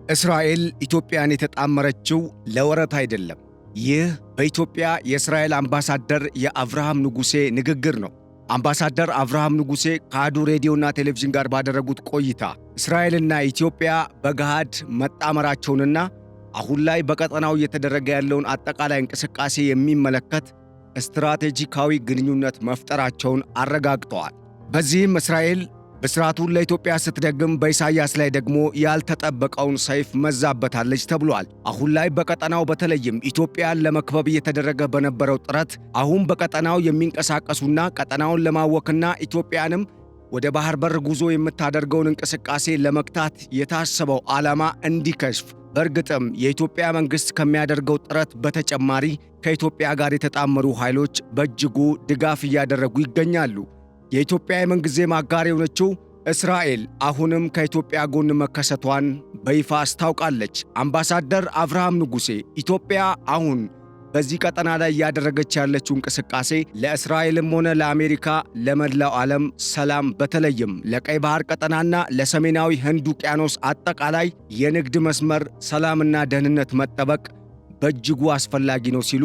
እስራኤል ኢትዮጵያን የተጣመረችው ለወረት አይደለም። ይህ በኢትዮጵያ የእስራኤል አምባሳደር የአብርሃም ንጉሴ ንግግር ነው። አምባሳደር አብርሃም ንጉሴ ከአዱ ሬዲዮና ቴሌቪዥን ጋር ባደረጉት ቆይታ እስራኤልና ኢትዮጵያ በገሃድ መጣመራቸውንና አሁን ላይ በቀጠናው እየተደረገ ያለውን አጠቃላይ እንቅስቃሴ የሚመለከት ስትራቴጂካዊ ግንኙነት መፍጠራቸውን አረጋግጠዋል። በዚህም እስራኤል ብስራቱን ለኢትዮጵያ ስትደግም በኢሳያስ ላይ ደግሞ ያልተጠበቀውን ሰይፍ መዛበታለች ተብሏል። አሁን ላይ በቀጠናው በተለይም ኢትዮጵያን ለመክበብ እየተደረገ በነበረው ጥረት አሁን በቀጠናው የሚንቀሳቀሱና ቀጠናውን ለማወክና ኢትዮጵያንም ወደ ባህር በር ጉዞ የምታደርገውን እንቅስቃሴ ለመግታት የታሰበው ዓላማ እንዲከሽፍ በእርግጥም የኢትዮጵያ መንግሥት ከሚያደርገው ጥረት በተጨማሪ ከኢትዮጵያ ጋር የተጣመሩ ኃይሎች በእጅጉ ድጋፍ እያደረጉ ይገኛሉ። የኢትዮጵያ የምንጊዜም አጋር የሆነችው እስራኤል አሁንም ከኢትዮጵያ ጎን መከሰቷን በይፋ አስታውቃለች። አምባሳደር አብርሃም ንጉሴ ኢትዮጵያ አሁን በዚህ ቀጠና ላይ እያደረገች ያለችው እንቅስቃሴ ለእስራኤልም ሆነ ለአሜሪካ፣ ለመላው ዓለም ሰላም በተለይም ለቀይ ባህር ቀጠናና ለሰሜናዊ ህንድ ውቅያኖስ አጠቃላይ የንግድ መስመር ሰላምና ደህንነት መጠበቅ በእጅጉ አስፈላጊ ነው ሲሉ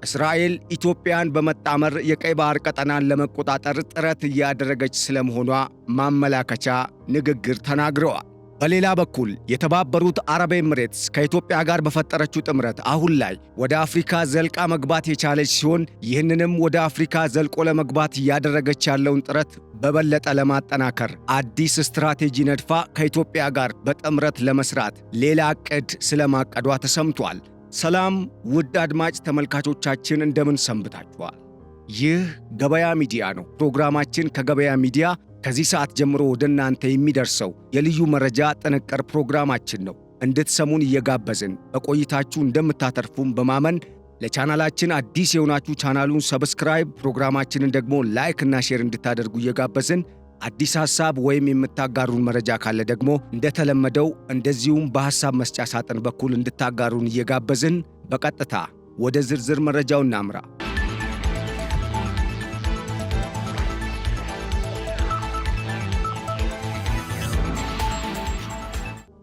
እስራኤል ኢትዮጵያን በመጣመር የቀይ ባህር ቀጠናን ለመቆጣጠር ጥረት እያደረገች ስለመሆኗ ማመላከቻ ንግግር ተናግረዋል። በሌላ በኩል የተባበሩት አረብ ኤምሬትስ ከኢትዮጵያ ጋር በፈጠረችው ጥምረት አሁን ላይ ወደ አፍሪካ ዘልቃ መግባት የቻለች ሲሆን ይህንንም ወደ አፍሪካ ዘልቆ ለመግባት እያደረገች ያለውን ጥረት በበለጠ ለማጠናከር አዲስ ስትራቴጂ ነድፋ ከኢትዮጵያ ጋር በጥምረት ለመስራት ሌላ ዕቅድ ስለማቀዷ ተሰምቷል። ሰላም ውድ አድማጭ ተመልካቾቻችን እንደምን ሰንብታችኋል? ይህ ገበያ ሚዲያ ነው። ፕሮግራማችን ከገበያ ሚዲያ ከዚህ ሰዓት ጀምሮ ወደ እናንተ የሚደርሰው የልዩ መረጃ ጥንቅር ፕሮግራማችን ነው። እንድትሰሙን እየጋበዝን በቆይታችሁ እንደምታተርፉም በማመን ለቻናላችን አዲስ የሆናችሁ ቻናሉን ሰብስክራይብ፣ ፕሮግራማችንን ደግሞ ላይክ እና ሼር እንድታደርጉ እየጋበዝን አዲስ ሐሳብ ወይም የምታጋሩን መረጃ ካለ ደግሞ እንደተለመደው እንደዚሁም በሐሳብ መስጫ ሳጥን በኩል እንድታጋሩን እየጋበዝን በቀጥታ ወደ ዝርዝር መረጃው እናምራ።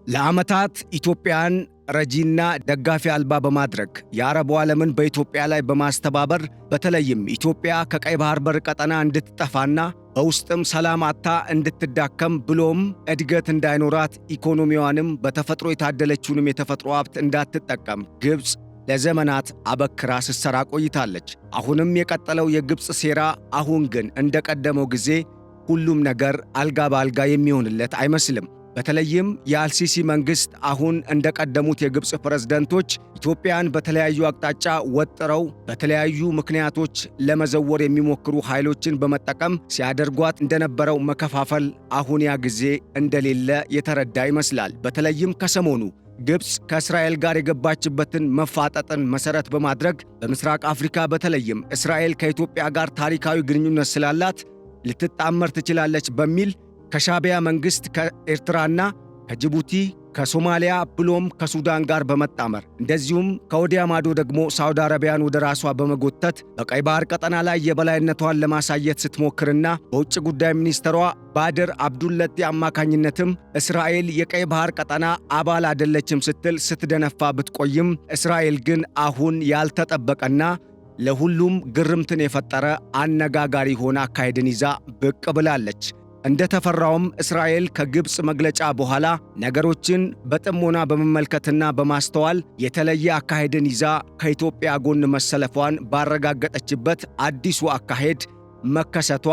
ለዓመታት ኢትዮጵያን ረጂና ደጋፊ አልባ በማድረግ የአረቡ ዓለምን በኢትዮጵያ ላይ በማስተባበር በተለይም ኢትዮጵያ ከቀይ ባህር በር ቀጠና እንድትጠፋና በውስጥም ሰላም አጥታ እንድትዳከም ብሎም እድገት እንዳይኖራት ኢኮኖሚዋንም በተፈጥሮ የታደለችውንም የተፈጥሮ ሀብት እንዳትጠቀም ግብፅ ለዘመናት አበክራ ስትሰራ ቆይታለች። አሁንም የቀጠለው የግብፅ ሴራ አሁን ግን እንደቀደመው ጊዜ ሁሉም ነገር አልጋ በአልጋ የሚሆንለት አይመስልም። በተለይም የአልሲሲ መንግሥት አሁን እንደቀደሙት የግብፅ ፕሬዝደንቶች ኢትዮጵያን በተለያዩ አቅጣጫ ወጥረው በተለያዩ ምክንያቶች ለመዘወር የሚሞክሩ ኃይሎችን በመጠቀም ሲያደርጓት እንደነበረው መከፋፈል አሁን ያ ጊዜ እንደሌለ የተረዳ ይመስላል። በተለይም ከሰሞኑ ግብፅ ከእስራኤል ጋር የገባችበትን መፋጠጥን መሠረት በማድረግ በምስራቅ አፍሪካ በተለይም እስራኤል ከኢትዮጵያ ጋር ታሪካዊ ግንኙነት ስላላት ልትጣመር ትችላለች በሚል ከሻዕቢያ መንግሥት ከኤርትራና ከጅቡቲ ከሶማሊያ ብሎም ከሱዳን ጋር በመጣመር እንደዚሁም ከወዲያ ማዶ ደግሞ ሳውዲ አረቢያን ወደ ራሷ በመጎተት በቀይ ባህር ቀጠና ላይ የበላይነቷን ለማሳየት ስትሞክርና በውጭ ጉዳይ ሚኒስትሯ ባድር አብዱለቲ አማካኝነትም እስራኤል የቀይ ባህር ቀጠና አባል አይደለችም ስትል ስትደነፋ ብትቆይም እስራኤል ግን አሁን ያልተጠበቀና ለሁሉም ግርምትን የፈጠረ አነጋጋሪ ሆነ አካሄድን ይዛ ብቅ ብላለች። እንደተፈራውም እስራኤል ከግብፅ መግለጫ በኋላ ነገሮችን በጥሞና በመመልከትና በማስተዋል የተለየ አካሄድን ይዛ ከኢትዮጵያ ጎን መሰለፏን ባረጋገጠችበት አዲሱ አካሄድ መከሰቷ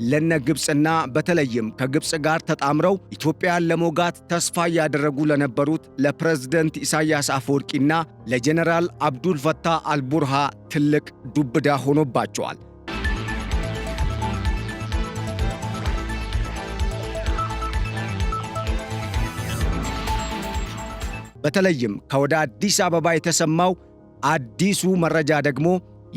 ለነ ግብፅና በተለይም ከግብፅ ጋር ተጣምረው ኢትዮጵያን ለመውጋት ተስፋ እያደረጉ ለነበሩት ለፕሬዝደንት ኢሳያስ አፈወርቂና ለጀነራል አብዱል ፈታህ አልቡርሃ ትልቅ ዱብዳ ሆኖባቸዋል። በተለይም ከወደ አዲስ አበባ የተሰማው አዲሱ መረጃ ደግሞ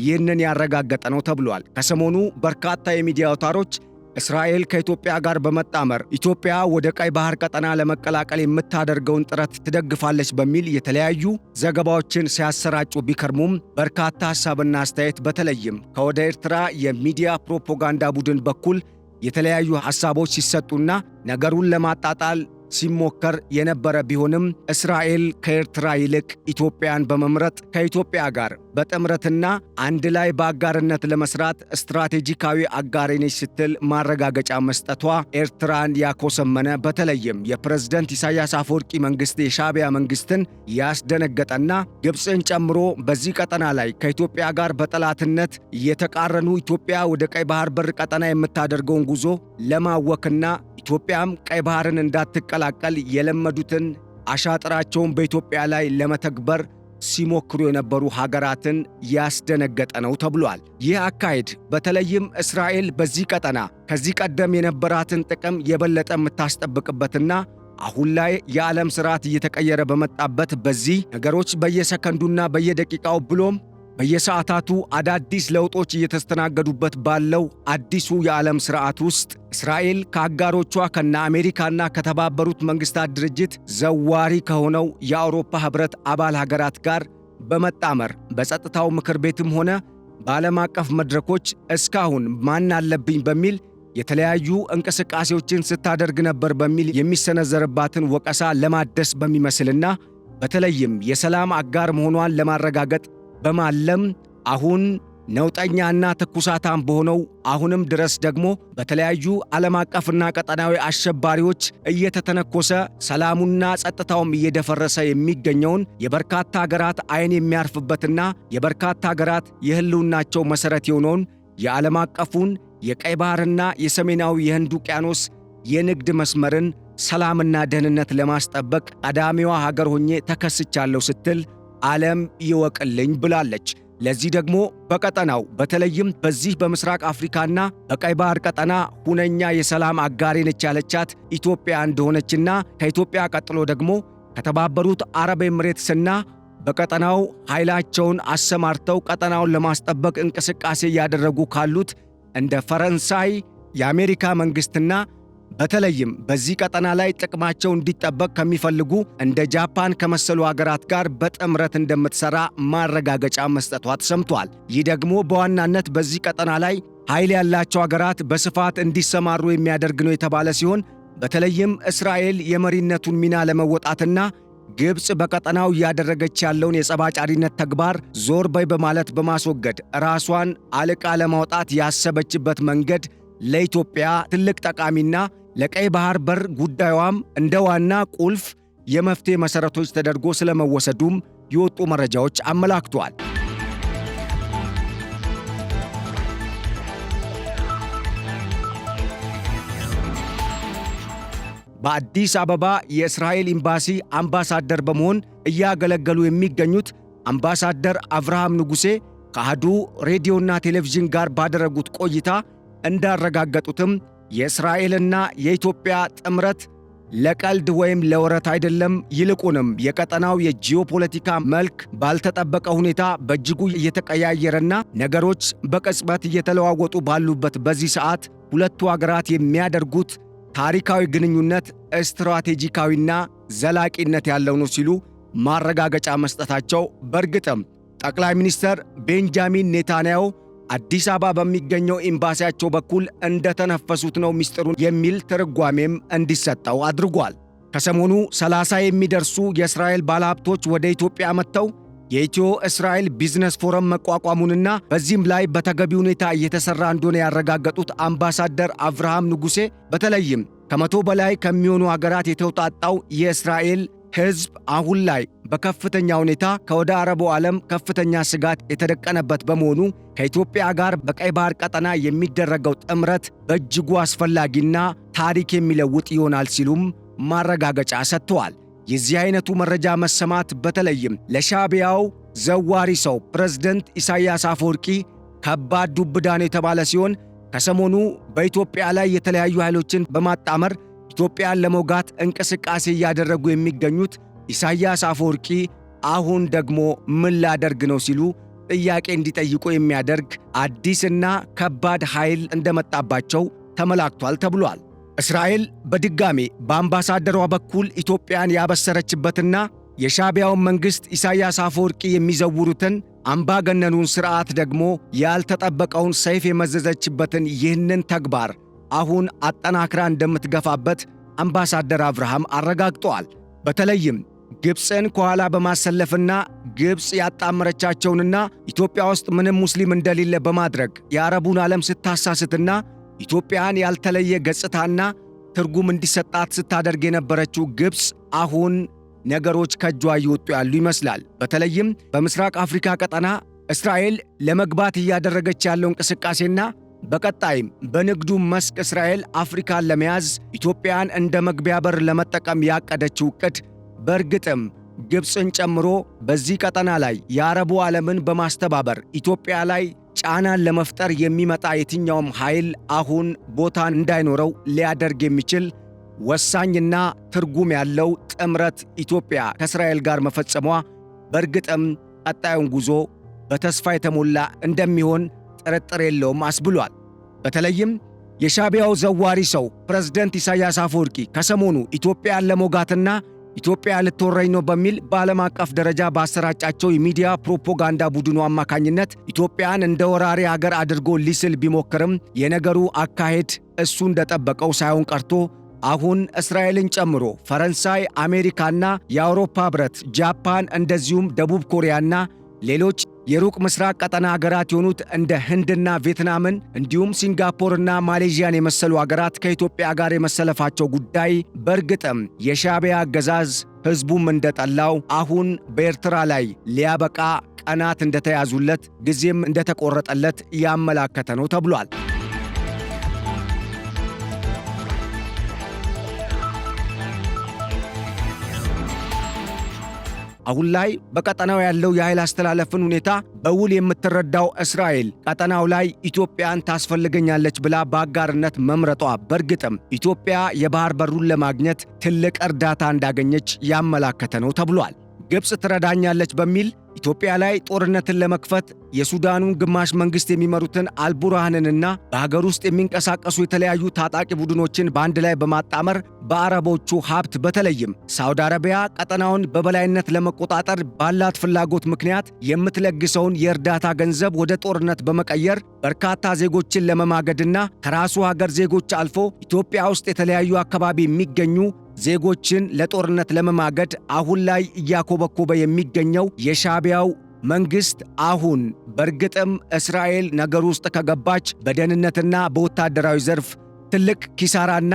ይህንን ያረጋገጠ ነው ተብሏል። ከሰሞኑ በርካታ የሚዲያ አውታሮች እስራኤል ከኢትዮጵያ ጋር በመጣመር ኢትዮጵያ ወደ ቀይ ባህር ቀጠና ለመቀላቀል የምታደርገውን ጥረት ትደግፋለች በሚል የተለያዩ ዘገባዎችን ሲያሰራጩ ቢከርሙም በርካታ ሐሳብና አስተያየት በተለይም ከወደ ኤርትራ የሚዲያ ፕሮፓጋንዳ ቡድን በኩል የተለያዩ ሐሳቦች ሲሰጡና ነገሩን ለማጣጣል ሲሞከር የነበረ ቢሆንም እስራኤል ከኤርትራ ይልቅ ኢትዮጵያን በመምረጥ ከኢትዮጵያ ጋር በጥምረትና አንድ ላይ በአጋርነት ለመስራት ስትራቴጂካዊ አጋሬ ነች ስትል ማረጋገጫ መስጠቷ ኤርትራን ያኮሰመነ፣ በተለይም የፕሬዝዳንት ኢሳያስ አፈወርቂ መንግስት የሻዕቢያ መንግስትን ያስደነገጠና ግብፅን ጨምሮ በዚህ ቀጠና ላይ ከኢትዮጵያ ጋር በጠላትነት የተቃረኑ ኢትዮጵያ ወደ ቀይ ባህር በር ቀጠና የምታደርገውን ጉዞ ለማወክና ኢትዮጵያም ቀይ ባህርን እንዳትቀላቀል የለመዱትን አሻጥራቸውን በኢትዮጵያ ላይ ለመተግበር ሲሞክሩ የነበሩ ሀገራትን ያስደነገጠ ነው ተብሏል። ይህ አካሄድ በተለይም እስራኤል በዚህ ቀጠና ከዚህ ቀደም የነበራትን ጥቅም የበለጠ የምታስጠብቅበትና አሁን ላይ የዓለም ስርዓት እየተቀየረ በመጣበት በዚህ ነገሮች በየሰከንዱና በየደቂቃው ብሎም በየሰዓታቱ አዳዲስ ለውጦች እየተስተናገዱበት ባለው አዲሱ የዓለም ስርዓት ውስጥ እስራኤል ከአጋሮቿ ከነ አሜሪካና ከተባበሩት መንግስታት ድርጅት ዘዋሪ ከሆነው የአውሮፓ ህብረት አባል ሀገራት ጋር በመጣመር በጸጥታው ምክር ቤትም ሆነ በዓለም አቀፍ መድረኮች እስካሁን ማን አለብኝ በሚል የተለያዩ እንቅስቃሴዎችን ስታደርግ ነበር በሚል የሚሰነዘርባትን ወቀሳ ለማደስ በሚመስልና በተለይም የሰላም አጋር መሆኗን ለማረጋገጥ በማለም አሁን ነውጠኛና ትኩሳታም በሆነው አሁንም ድረስ ደግሞ በተለያዩ ዓለም አቀፍና ቀጠናዊ አሸባሪዎች እየተተነኮሰ ሰላሙና ጸጥታውም እየደፈረሰ የሚገኘውን የበርካታ ሀገራት ዓይን የሚያርፍበትና የበርካታ ሀገራት የህልውናቸው መሠረት የሆነውን የዓለም አቀፉን የቀይ ባህርና የሰሜናዊ የህንድ ውቅያኖስ የንግድ መስመርን ሰላምና ደህንነት ለማስጠበቅ ቀዳሚዋ ሀገር ሆኜ ተከስቻለሁ ስትል ዓለም ይወቅልኝ ብላለች። ለዚህ ደግሞ በቀጠናው በተለይም በዚህ በምስራቅ አፍሪካና በቀይ ባህር ቀጠና ሁነኛ የሰላም አጋሬ ነች ያለቻት ኢትዮጵያ እንደሆነችና ከኢትዮጵያ ቀጥሎ ደግሞ ከተባበሩት አረብ ኤምሬትስና በቀጠናው ኃይላቸውን አሰማርተው ቀጠናውን ለማስጠበቅ እንቅስቃሴ እያደረጉ ካሉት እንደ ፈረንሳይ፣ የአሜሪካ መንግስትና በተለይም በዚህ ቀጠና ላይ ጥቅማቸው እንዲጠበቅ ከሚፈልጉ እንደ ጃፓን ከመሰሉ ሀገራት ጋር በጥምረት እንደምትሰራ ማረጋገጫ መስጠቷ ተሰምቷል። ይህ ደግሞ በዋናነት በዚህ ቀጠና ላይ ኃይል ያላቸው ሀገራት በስፋት እንዲሰማሩ የሚያደርግ ነው የተባለ ሲሆን በተለይም እስራኤል የመሪነቱን ሚና ለመወጣትና ግብፅ በቀጠናው እያደረገች ያለውን የጸባጫሪነት ተግባር ዞር በይ በማለት በማስወገድ ራሷን አልቃ ለማውጣት ያሰበችበት መንገድ ለኢትዮጵያ ትልቅ ጠቃሚና ለቀይ ባህር በር ጉዳዩም እንደ ዋና ቁልፍ የመፍትሄ መሠረቶች ተደርጎ ስለመወሰዱም የወጡ መረጃዎች አመላክተዋል። በአዲስ አበባ የእስራኤል ኤምባሲ አምባሳደር በመሆን እያገለገሉ የሚገኙት አምባሳደር አብርሃም ንጉሴ ከአሃዱ ሬዲዮና ቴሌቪዥን ጋር ባደረጉት ቆይታ እንዳረጋገጡትም የእስራኤልና የኢትዮጵያ ጥምረት ለቀልድ ወይም ለወረት አይደለም፣ ይልቁንም የቀጠናው የጂኦፖለቲካ መልክ ባልተጠበቀ ሁኔታ በእጅጉ እየተቀያየረና ነገሮች በቅጽበት እየተለዋወጡ ባሉበት በዚህ ሰዓት ሁለቱ አገራት የሚያደርጉት ታሪካዊ ግንኙነት ስትራቴጂካዊና ዘላቂነት ያለው ነው ሲሉ ማረጋገጫ መስጠታቸው በእርግጥም ጠቅላይ ሚኒስትር ቤንጃሚን ኔታንያሁ አዲስ አበባ በሚገኘው ኤምባሲያቸው በኩል እንደተነፈሱት ነው ሚስጥሩን የሚል ትርጓሜም እንዲሰጠው አድርጓል። ከሰሞኑ 30 የሚደርሱ የእስራኤል ባለሀብቶች ወደ ኢትዮጵያ መጥተው የኢትዮ እስራኤል ቢዝነስ ፎረም መቋቋሙንና በዚህም ላይ በተገቢ ሁኔታ እየተሰራ እንደሆነ ያረጋገጡት አምባሳደር አብርሃም ንጉሴ በተለይም ከ100 በላይ ከሚሆኑ ሀገራት የተውጣጣው የእስራኤል ሕዝብ አሁን ላይ በከፍተኛ ሁኔታ ከወደ አረቡ ዓለም ከፍተኛ ስጋት የተደቀነበት በመሆኑ ከኢትዮጵያ ጋር በቀይ ባህር ቀጠና የሚደረገው ጥምረት በእጅጉ አስፈላጊና ታሪክ የሚለውጥ ይሆናል ሲሉም ማረጋገጫ ሰጥተዋል። የዚህ አይነቱ መረጃ መሰማት በተለይም ለሻዕቢያው ዘዋሪ ሰው ፕሬዝዳንት ኢሳያስ አፈወርቂ ከባድ ዱብዳ ነው የተባለ ሲሆን ከሰሞኑ በኢትዮጵያ ላይ የተለያዩ ኃይሎችን በማጣመር ኢትዮጵያን ለመውጋት እንቅስቃሴ እያደረጉ የሚገኙት ኢሳያስ አፈወርቂ አሁን ደግሞ ምን ላደርግ ነው ሲሉ ጥያቄ እንዲጠይቁ የሚያደርግ አዲስና ከባድ ኃይል እንደመጣባቸው ተመላክቷል ተብሏል። እስራኤል በድጋሜ በአምባሳደሯ በኩል ኢትዮጵያን ያበሰረችበትና የሻዕቢያውን መንግሥት ኢሳያስ አፈወርቂ የሚዘውሩትን አምባገነኑን ሥርዓት ደግሞ ያልተጠበቀውን ሰይፍ የመዘዘችበትን ይህንን ተግባር አሁን አጠናክራ እንደምትገፋበት አምባሳደር አብርሃም አረጋግጠዋል። በተለይም ግብፅን ከኋላ በማሰለፍና ግብፅ ያጣመረቻቸውንና ኢትዮጵያ ውስጥ ምንም ሙስሊም እንደሌለ በማድረግ የአረቡን ዓለም ስታሳስትና ኢትዮጵያን ያልተለየ ገጽታና ትርጉም እንዲሰጣት ስታደርግ የነበረችው ግብፅ አሁን ነገሮች ከእጇ እየወጡ ያሉ ይመስላል። በተለይም በምስራቅ አፍሪካ ቀጠና እስራኤል ለመግባት እያደረገች ያለው እንቅስቃሴና በቀጣይም በንግዱ መስክ እስራኤል አፍሪካን ለመያዝ ኢትዮጵያን እንደ መግቢያ በር ለመጠቀም ያቀደችው ዕቅድ በእርግጥም ግብፅን ጨምሮ በዚህ ቀጠና ላይ የአረቡ ዓለምን በማስተባበር ኢትዮጵያ ላይ ጫናን ለመፍጠር የሚመጣ የትኛውም ኃይል አሁን ቦታን እንዳይኖረው ሊያደርግ የሚችል ወሳኝና ትርጉም ያለው ጥምረት ኢትዮጵያ ከእስራኤል ጋር መፈጸሟ በእርግጥም ቀጣዩን ጉዞ በተስፋ የተሞላ እንደሚሆን ጥርጥር የለውም አስብሏል። በተለይም የሻዕቢያው ዘዋሪ ሰው ፕሬዝደንት ኢሳያስ አፈወርቂ ከሰሞኑ ኢትዮጵያን ለመውጋትና ኢትዮጵያ ልትወረኝ ነው በሚል በዓለም አቀፍ ደረጃ ባሰራጫቸው የሚዲያ ፕሮፓጋንዳ ቡድኑ አማካኝነት ኢትዮጵያን እንደ ወራሪ ሀገር አድርጎ ሊስል ቢሞክርም የነገሩ አካሄድ እሱ እንደጠበቀው ሳይሆን ቀርቶ አሁን እስራኤልን ጨምሮ ፈረንሳይ፣ አሜሪካና የአውሮፓ ኅብረት፣ ጃፓን እንደዚሁም ደቡብ ኮሪያና ሌሎች የሩቅ ምስራቅ ቀጠና አገራት የሆኑት እንደ ህንድና ቪየትናምን እንዲሁም ሲንጋፖርና ማሌዥያን የመሰሉ አገራት ከኢትዮጵያ ጋር የመሰለፋቸው ጉዳይ በእርግጥም የሻዕቢያ አገዛዝ ሕዝቡም እንደጠላው አሁን በኤርትራ ላይ ሊያበቃ ቀናት እንደተያዙለት ጊዜም እንደተቆረጠለት ያመላከተ ነው ተብሏል። አሁን ላይ በቀጠናው ያለው የኃይል አስተላለፍን ሁኔታ በውል የምትረዳው እስራኤል ቀጠናው ላይ ኢትዮጵያን ታስፈልገኛለች ብላ በአጋርነት መምረጧ በእርግጥም ኢትዮጵያ የባህር በሩን ለማግኘት ትልቅ እርዳታ እንዳገኘች ያመላከተ ነው ተብሏል። ግብፅ ትረዳኛለች በሚል ኢትዮጵያ ላይ ጦርነትን ለመክፈት የሱዳኑን ግማሽ መንግሥት የሚመሩትን አልቡርሃንንና በሀገር ውስጥ የሚንቀሳቀሱ የተለያዩ ታጣቂ ቡድኖችን በአንድ ላይ በማጣመር በአረቦቹ ሀብት በተለይም ሳውዲ አረቢያ ቀጠናውን በበላይነት ለመቆጣጠር ባላት ፍላጎት ምክንያት የምትለግሰውን የእርዳታ ገንዘብ ወደ ጦርነት በመቀየር በርካታ ዜጎችን ለመማገድና ከራሱ ሀገር ዜጎች አልፎ ኢትዮጵያ ውስጥ የተለያዩ አካባቢ የሚገኙ ዜጎችን ለጦርነት ለመማገድ አሁን ላይ እያኮበኮበ የሚገኘው የሻዕቢያው መንግሥት አሁን በእርግጥም እስራኤል ነገር ውስጥ ከገባች በደህንነትና በወታደራዊ ዘርፍ ትልቅ ኪሳራና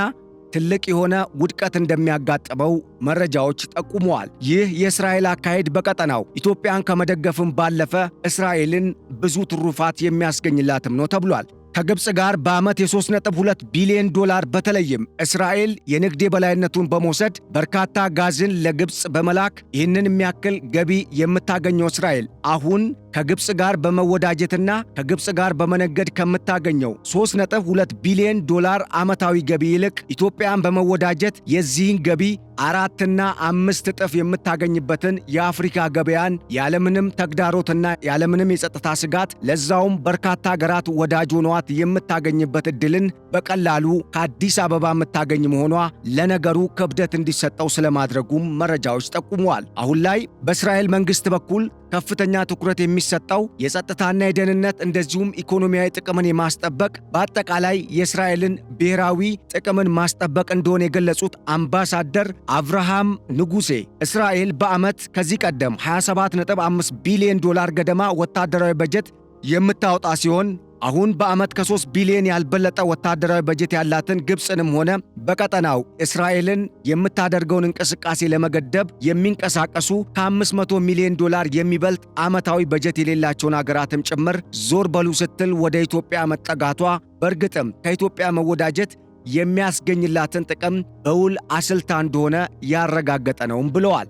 ትልቅ የሆነ ውድቀት እንደሚያጋጥመው መረጃዎች ጠቁመዋል። ይህ የእስራኤል አካሄድ በቀጠናው ኢትዮጵያን ከመደገፍም ባለፈ እስራኤልን ብዙ ትሩፋት የሚያስገኝላትም ነው ተብሏል። ከግብፅ ጋር በዓመት የ3.2 ቢሊዮን ዶላር በተለይም እስራኤል የንግድ የበላይነቱን በመውሰድ በርካታ ጋዝን ለግብፅ በመላክ ይህንን የሚያክል ገቢ የምታገኘው እስራኤል አሁን ከግብፅ ጋር በመወዳጀትና ከግብፅ ጋር በመነገድ ከምታገኘው 3.2 ቢሊዮን ዶላር ዓመታዊ ገቢ ይልቅ ኢትዮጵያን በመወዳጀት የዚህን ገቢ 4 እና 5 እጥፍ የምታገኝበትን የአፍሪካ ገበያን ያለምንም ተግዳሮትና ያለምንም የጸጥታ ስጋት ለዛውም በርካታ ሀገራት ወዳጅ ሆነዋት የምታገኝበት ዕድልን በቀላሉ ከአዲስ አበባ የምታገኝ መሆኗ ለነገሩ ክብደት እንዲሰጠው ስለማድረጉም መረጃዎች ጠቁመዋል። አሁን ላይ በእስራኤል መንግሥት በኩል ከፍተኛ ትኩረት የሚሰጠው የጸጥታና የደህንነት እንደዚሁም ኢኮኖሚያዊ ጥቅምን የማስጠበቅ በአጠቃላይ የእስራኤልን ብሔራዊ ጥቅምን ማስጠበቅ እንደሆነ የገለጹት አምባሳደር አብርሃም ንጉሴ እስራኤል በዓመት ከዚህ ቀደም 27.5 ቢሊዮን ዶላር ገደማ ወታደራዊ በጀት የምታወጣ ሲሆን አሁን በዓመት ከ3 ቢሊዮን ያልበለጠ ወታደራዊ በጀት ያላትን ግብፅንም ሆነ በቀጠናው እስራኤልን የምታደርገውን እንቅስቃሴ ለመገደብ የሚንቀሳቀሱ ከ500 ሚሊዮን ዶላር የሚበልጥ ዓመታዊ በጀት የሌላቸውን አገራትም ጭምር ዞር በሉ ስትል ወደ ኢትዮጵያ መጠጋቷ በእርግጥም ከኢትዮጵያ መወዳጀት የሚያስገኝላትን ጥቅም በውል አስልታ እንደሆነ ያረጋገጠ ነውም ብለዋል።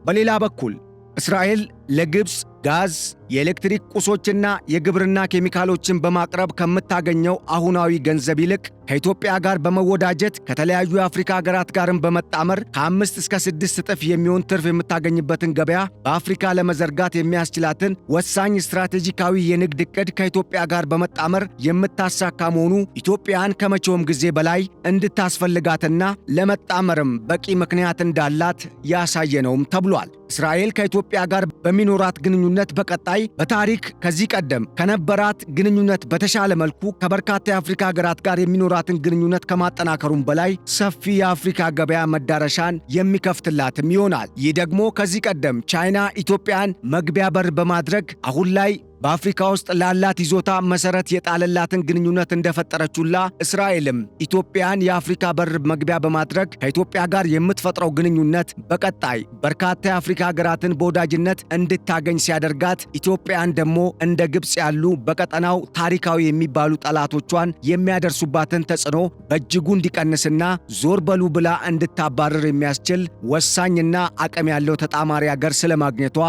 በሌላ በኩል እስራኤል ለግብፅ ጋዝ፣ የኤሌክትሪክ ቁሶችና የግብርና ኬሚካሎችን በማቅረብ ከምታገኘው አሁናዊ ገንዘብ ይልቅ ከኢትዮጵያ ጋር በመወዳጀት ከተለያዩ የአፍሪካ ሀገራት ጋርም በመጣመር ከ5 እስከ 6 እጥፍ የሚሆን ትርፍ የምታገኝበትን ገበያ በአፍሪካ ለመዘርጋት የሚያስችላትን ወሳኝ ስትራቴጂካዊ የንግድ ዕቅድ ከኢትዮጵያ ጋር በመጣመር የምታሳካ መሆኑ ኢትዮጵያን ከመቼውም ጊዜ በላይ እንድታስፈልጋትና ለመጣመርም በቂ ምክንያት እንዳላት ያሳየ ነውም ተብሏል። እስራኤል ከኢትዮጵያ ጋር በሚኖራት ግንኙነት በቀጣይ በቀጣይ በታሪክ ከዚህ ቀደም ከነበራት ግንኙነት በተሻለ መልኩ ከበርካታ የአፍሪካ ሀገራት ጋር የሚኖራትን ግንኙነት ከማጠናከሩም በላይ ሰፊ የአፍሪካ ገበያ መዳረሻን የሚከፍትላትም ይሆናል። ይህ ደግሞ ከዚህ ቀደም ቻይና ኢትዮጵያን መግቢያ በር በማድረግ አሁን ላይ በአፍሪካ ውስጥ ላላት ይዞታ መሰረት የጣለላትን ግንኙነት እንደፈጠረችውላ እስራኤልም ኢትዮጵያን የአፍሪካ በር መግቢያ በማድረግ ከኢትዮጵያ ጋር የምትፈጥረው ግንኙነት በቀጣይ በርካታ የአፍሪካ ሀገራትን በወዳጅነት እንድታገኝ ሲያደርጋት፣ ኢትዮጵያን ደግሞ እንደ ግብፅ ያሉ በቀጠናው ታሪካዊ የሚባሉ ጠላቶቿን የሚያደርሱባትን ተጽዕኖ በእጅጉ እንዲቀንስና ዞር በሉ ብላ እንድታባረር የሚያስችል ወሳኝና አቅም ያለው ተጣማሪ ሀገር ስለማግኘቷ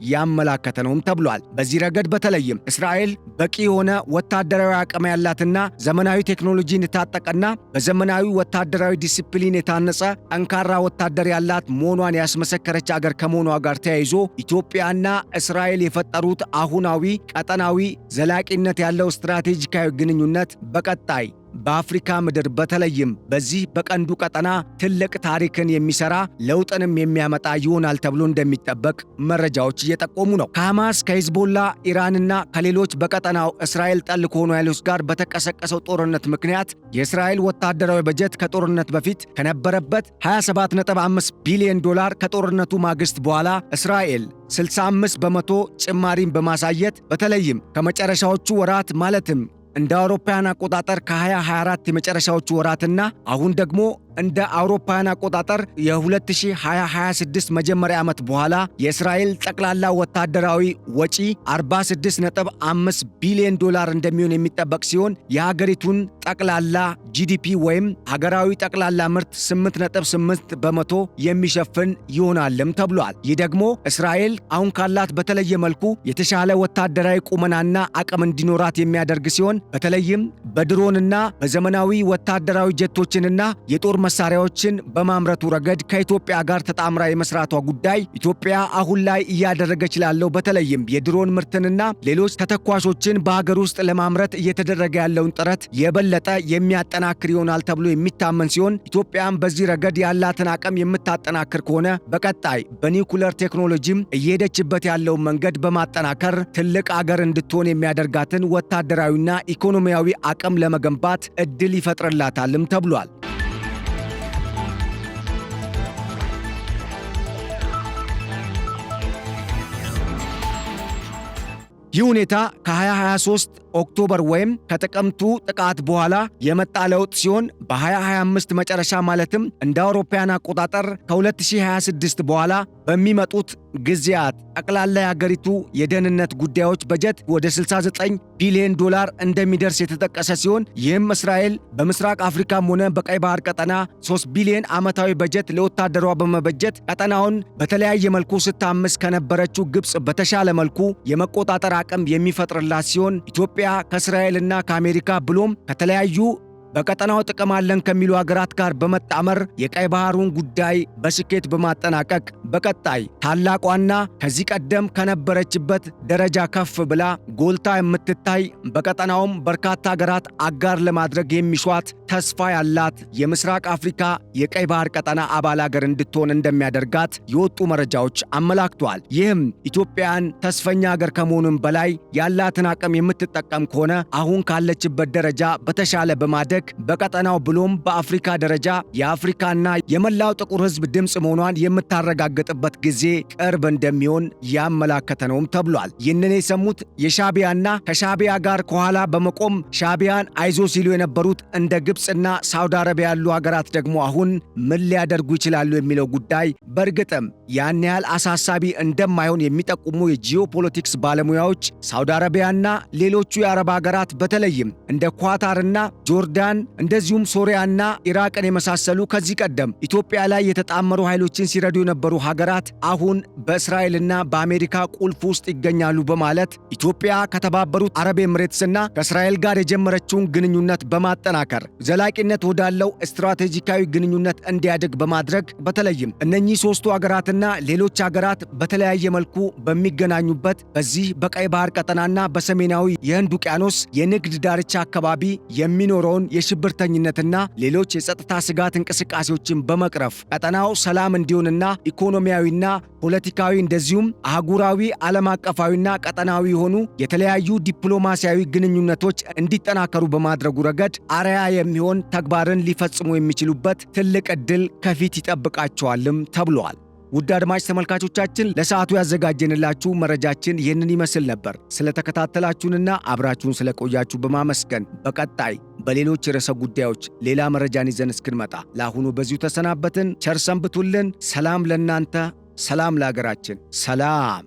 ያመላከተ ነውም ተብሏል። በዚህ ረገድ በተለይም እስራኤል በቂ የሆነ ወታደራዊ አቅም ያላትና ዘመናዊ ቴክኖሎጂን የታጠቀና በዘመናዊ ወታደራዊ ዲሲፕሊን የታነጸ ጠንካራ ወታደር ያላት መሆኗን ያስመሰከረች አገር ከመሆኗ ጋር ተያይዞ ኢትዮጵያና እስራኤል የፈጠሩት አሁናዊ ቀጠናዊ ዘላቂነት ያለው ስትራቴጂካዊ ግንኙነት በቀጣይ በአፍሪካ ምድር በተለይም በዚህ በቀንዱ ቀጠና ትልቅ ታሪክን የሚሰራ ለውጥንም የሚያመጣ ይሆናል ተብሎ እንደሚጠበቅ መረጃዎች እየጠቆሙ ነው። ከሐማስ ከሂዝቦላ፣ ኢራንና ከሌሎች በቀጠናው እስራኤል ጠል ከሆኑ ኃይሎች ጋር በተቀሰቀሰው ጦርነት ምክንያት የእስራኤል ወታደራዊ በጀት ከጦርነት በፊት ከነበረበት 27.5 ቢሊዮን ዶላር ከጦርነቱ ማግስት በኋላ እስራኤል 65 በመቶ ጭማሪን በማሳየት በተለይም ከመጨረሻዎቹ ወራት ማለትም እንደ አውሮፓውያን አቆጣጠር ከ2024 የመጨረሻዎቹ ወራትና አሁን ደግሞ እንደ አውሮፓውያን አቆጣጠር የ2026 መጀመሪያ ዓመት በኋላ የእስራኤል ጠቅላላ ወታደራዊ ወጪ 46.5 ቢሊዮን ዶላር እንደሚሆን የሚጠበቅ ሲሆን የሀገሪቱን ጠቅላላ ጂዲፒ ወይም ሀገራዊ ጠቅላላ ምርት 8.8 በመቶ የሚሸፍን ይሆናልም ተብሏል። ይህ ደግሞ እስራኤል አሁን ካላት በተለየ መልኩ የተሻለ ወታደራዊ ቁመናና አቅም እንዲኖራት የሚያደርግ ሲሆን በተለይም በድሮንና በዘመናዊ ወታደራዊ ጀቶችንና የጦር መሳሪያዎችን በማምረቱ ረገድ ከኢትዮጵያ ጋር ተጣምራ የመስራቷ ጉዳይ ኢትዮጵያ አሁን ላይ እያደረገች ላለው በተለይም የድሮን ምርትንና ሌሎች ተተኳሾችን በሀገር ውስጥ ለማምረት እየተደረገ ያለውን ጥረት የበለጠ የሚያጠናክር ይሆናል ተብሎ የሚታመን ሲሆን ኢትዮጵያም በዚህ ረገድ ያላትን አቅም የምታጠናክር ከሆነ በቀጣይ በኒውክለር ቴክኖሎጂም እየሄደችበት ያለውን መንገድ በማጠናከር ትልቅ አገር እንድትሆን የሚያደርጋትን ወታደራዊና ኢኮኖሚያዊ አቅም ለመገንባት እድል ይፈጥርላታልም ተብሏል። ይህ ሁኔታ ከ2023 ኦክቶበር ወይም ከጥቅምቱ ጥቃት በኋላ የመጣ ለውጥ ሲሆን በ2025 መጨረሻ ማለትም እንደ አውሮፓውያን አቆጣጠር ከ2026 በኋላ በሚመጡት ጊዜያት ጠቅላላ የሀገሪቱ የደህንነት ጉዳዮች በጀት ወደ 69 ቢሊዮን ዶላር እንደሚደርስ የተጠቀሰ ሲሆን ይህም እስራኤል በምስራቅ አፍሪካም ሆነ በቀይ ባህር ቀጠና 3 ቢሊዮን ዓመታዊ በጀት ለወታደሯ በመበጀት ቀጠናውን በተለያየ መልኩ ስታምስ ከነበረችው ግብፅ በተሻለ መልኩ የመቆጣጠር አቅም የሚፈጥርላት ሲሆን ኢትዮጵያ ከእስራኤልና ከአሜሪካ ብሎም ከተለያዩ በቀጠናው ጥቅም አለን ከሚሉ ሀገራት ጋር በመጣመር የቀይ ባህሩን ጉዳይ በስኬት በማጠናቀቅ በቀጣይ ታላቋና ከዚህ ቀደም ከነበረችበት ደረጃ ከፍ ብላ ጎልታ የምትታይ በቀጠናውም በርካታ ሀገራት አጋር ለማድረግ የሚሿት ተስፋ ያላት የምስራቅ አፍሪካ የቀይ ባህር ቀጠና አባል ሀገር እንድትሆን እንደሚያደርጋት የወጡ መረጃዎች አመላክተዋል። ይህም ኢትዮጵያን ተስፈኛ ሀገር ከመሆኑም በላይ ያላትን አቅም የምትጠቀም ከሆነ አሁን ካለችበት ደረጃ በተሻለ በማደግ በቀጠናው ብሎም በአፍሪካ ደረጃ የአፍሪካና የመላው ጥቁር ሕዝብ ድምፅ መሆኗን የምታረጋግጥበት ጊዜ ቅርብ እንደሚሆን ያመላከተ ነውም ተብሏል። ይህንን የሰሙት የሻቢያና ከሻቢያ ጋር ከኋላ በመቆም ሻቢያን አይዞ ሲሉ የነበሩት እንደ ግብፅና ሳውዲ አረቢያ ያሉ ሀገራት ደግሞ አሁን ምን ሊያደርጉ ይችላሉ የሚለው ጉዳይ በእርግጥም ያን ያህል አሳሳቢ እንደማይሆን የሚጠቁሙ የጂኦፖለቲክስ ባለሙያዎች ሳውዲ አረቢያና ሌሎቹ የአረብ ሀገራት በተለይም እንደ ኳታርና ጆርዳን እንደዚሁም ሶሪያና ኢራቅን የመሳሰሉ ከዚህ ቀደም ኢትዮጵያ ላይ የተጣመሩ ኃይሎችን ሲረዱ የነበሩ ሀገራት አሁን በእስራኤልና በአሜሪካ ቁልፍ ውስጥ ይገኛሉ በማለት ኢትዮጵያ ከተባበሩት አረብ ኤምሬትስና ከእስራኤል ጋር የጀመረችውን ግንኙነት በማጠናከር ዘላቂነት ወዳለው ስትራቴጂካዊ ግንኙነት እንዲያድግ በማድረግ በተለይም እነኚህ ሶስቱ ሀገራትና ሌሎች ሀገራት በተለያየ መልኩ በሚገናኙበት በዚህ በቀይ ባህር ቀጠናና በሰሜናዊ የህንድ ውቅያኖስ የንግድ ዳርቻ አካባቢ የሚኖረውን የሽብርተኝነትና ሌሎች የጸጥታ ስጋት እንቅስቃሴዎችን በመቅረፍ ቀጠናው ሰላም እንዲሆንና ኢኮኖሚ ኢኮኖሚያዊና ፖለቲካዊ እንደዚሁም አህጉራዊ ዓለም አቀፋዊና ቀጠናዊ የሆኑ የተለያዩ ዲፕሎማሲያዊ ግንኙነቶች እንዲጠናከሩ በማድረጉ ረገድ አርአያ የሚሆን ተግባርን ሊፈጽሙ የሚችሉበት ትልቅ ዕድል ከፊት ይጠብቃቸዋልም ተብሏል። ውድ አድማጭ ተመልካቾቻችን ለሰዓቱ ያዘጋጀንላችሁ መረጃችን ይህንን ይመስል ነበር። ስለተከታተላችሁንና አብራችሁን ስለቆያችሁ በማመስገን በቀጣይ በሌሎች ርዕሰ ጉዳዮች ሌላ መረጃን ይዘን እስክንመጣ ለአሁኑ በዚሁ ተሰናበትን። ቸር ሰንብቱልን። ሰላም ለእናንተ፣ ሰላም ለሀገራችን፣ ሰላም